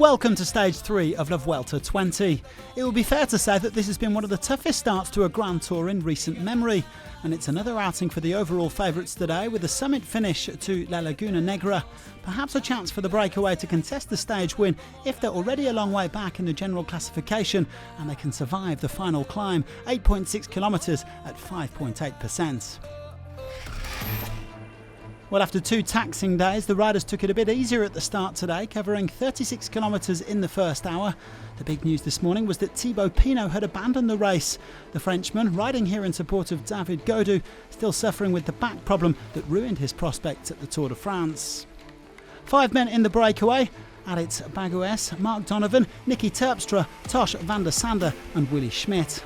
Welcome to Stage 3 of La Vuelta 20. It would be fair to say that this has been one of the toughest starts to a Grand Tour in recent memory, and it's another outing for the overall favourites today with a summit finish to La Laguna Negra. Perhaps a chance for the breakaway to contest the stage win if they're already a long way back in the general classification and they can survive the final climb, 8.6 kilometres at 5.8%. Well, after 2 taxing days, the riders took it a bit easier at the start today, covering 36 kilometres in the first hour. The big news this morning was that Thibaut Pinot had abandoned the race. The Frenchman, riding here in support of David Gaudu, still suffering with the back problem that ruined his prospects at the Tour de France. 5 men in the breakaway: Alex Bagues, Mark Donovan, Nicky Terpstra, Tosh van der Sande and Willy Schmidt.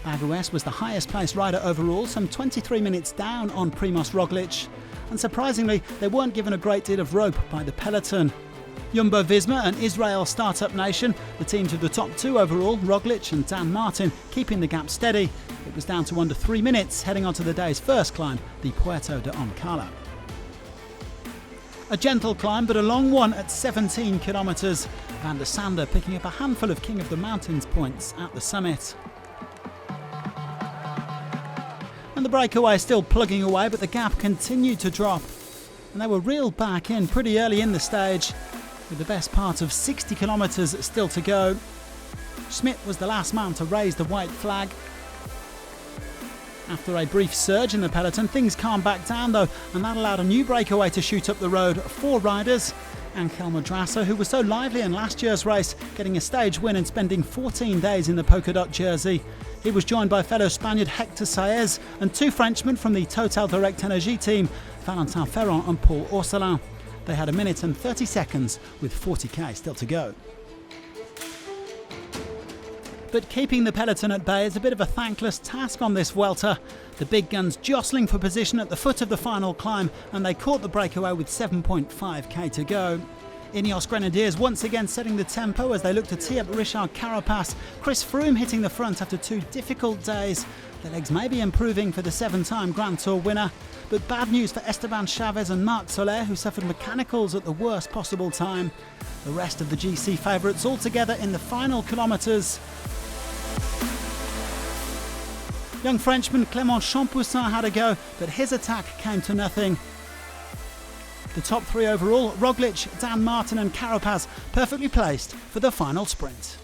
Bagues was the highest placed rider overall, some 23 minutes down on Primož Roglič. And surprisingly, they weren't given a great deal of rope by the peloton. Jumbo-Visma and Israel Startup Nation, the teams of the top 2 overall, Roglič and Dan Martin, keeping the gap steady. It was down to under 3 minutes heading onto the day's first climb, the Puerto de Oncala. A gentle climb, but a long one at 17 kilometres. Van der Sande picking up a handful of King of the Mountains points at the summit. And the breakaway still plugging away, but the gap continued to drop. And they were reeled back in pretty early in the stage, with the best part of 60 kilometres still to go. Schmidt was the last man to raise the white flag. After a brief surge in the peloton, things calmed back down though, and that allowed a new breakaway to shoot up the road. 4 riders. Angel Madrasa, who was so lively in last year's race, getting a stage win and spending 14 days in the polka dot jersey. He was joined by fellow Spaniard Hector Saez and 2 Frenchmen from the Total Direct Energie team, Valentin Ferrand and Paul Orselin. They had 1 minute and 30 seconds with 40k still to go. But keeping the peloton at bay is a bit of a thankless task on this Vuelta. The big guns jostling for position at the foot of the final climb, and they caught the breakaway with 7.5k to go. Ineos Grenadiers once again setting the tempo as they look to tee up Richard Carapaz. Chris Froome hitting the front after 2 difficult days. The legs may be improving for the 7-time Grand Tour winner. But bad news for Esteban Chavez and Marc Soler, who suffered mechanicals at the worst possible time. The rest of the GC favourites all together in the final kilometres. Young Frenchman Clément Champoussin had a go, but his attack came to nothing. The top 3 overall, Roglič, Dan Martin and Carapaz, perfectly placed for the final sprint.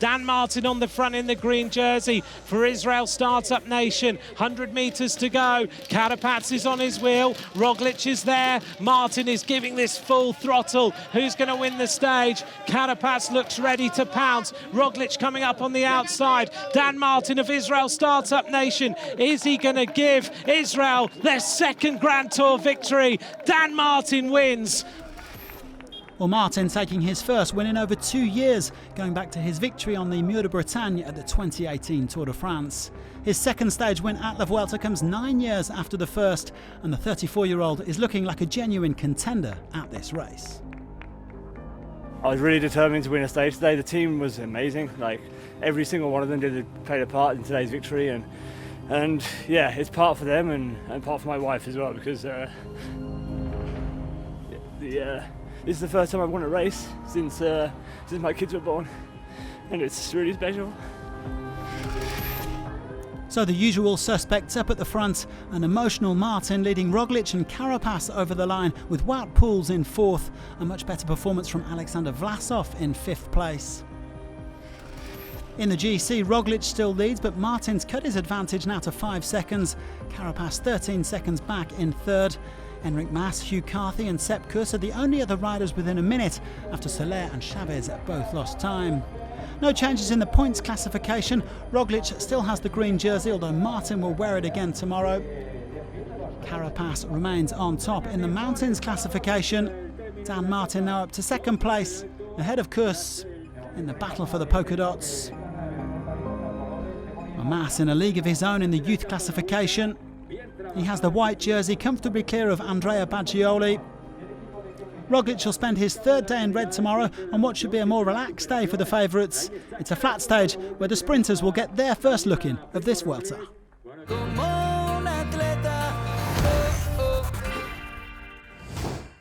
Dan Martin on the front in the green jersey for Israel Startup Nation. 100 metres to go. Carapaz is on his wheel. Roglič is there. Martin is giving this full throttle. Who's going to win the stage? Carapaz looks ready to pounce. Roglič coming up on the outside. Dan Martin of Israel Startup Nation. Is he going to give Israel their 2nd Grand Tour victory? Dan Martin wins. Well, Martin taking his first win in over 2 years, going back to his victory on the Mur de Bretagne at the 2018 Tour de France. His 2nd stage win at La Vuelta comes 9 years after the first, and the 34-year-old is looking like a genuine contender at this race. I was really determined to win a stage today. The team was amazing. Like, every single one of them played a part in today's victory, and yeah, it's part for them and part for my wife as well, because this is the first time I've won a race since my kids were born, and it's really special. So the usual suspects up at the front, an emotional Martin leading Roglič and Carapaz over the line, with Wout Poels in 4th, a much better performance from Alexander Vlasov in 5th place. In the GC, Roglič still leads, but Martin's cut his advantage now to 5 seconds. Carapaz 13 seconds back in 3rd. Enric Mas, Hugh Carthy and Sepp Kuss are the only other riders within a minute after Soler and Chavez both lost time. No changes in the points classification. Roglič still has the green jersey, although Martin will wear it again tomorrow. Carapaz remains on top in the mountains classification. Dan Martin now up to 2nd place, ahead of Kuss in the battle for the polka dots. Mas in a league of his own in the youth classification. He has the white jersey comfortably clear of Andrea Baggioli. Roglič will spend his 3rd day in red tomorrow on what should be a more relaxed day for the favourites. It's a flat stage where the sprinters will get their first look in of this Vuelta.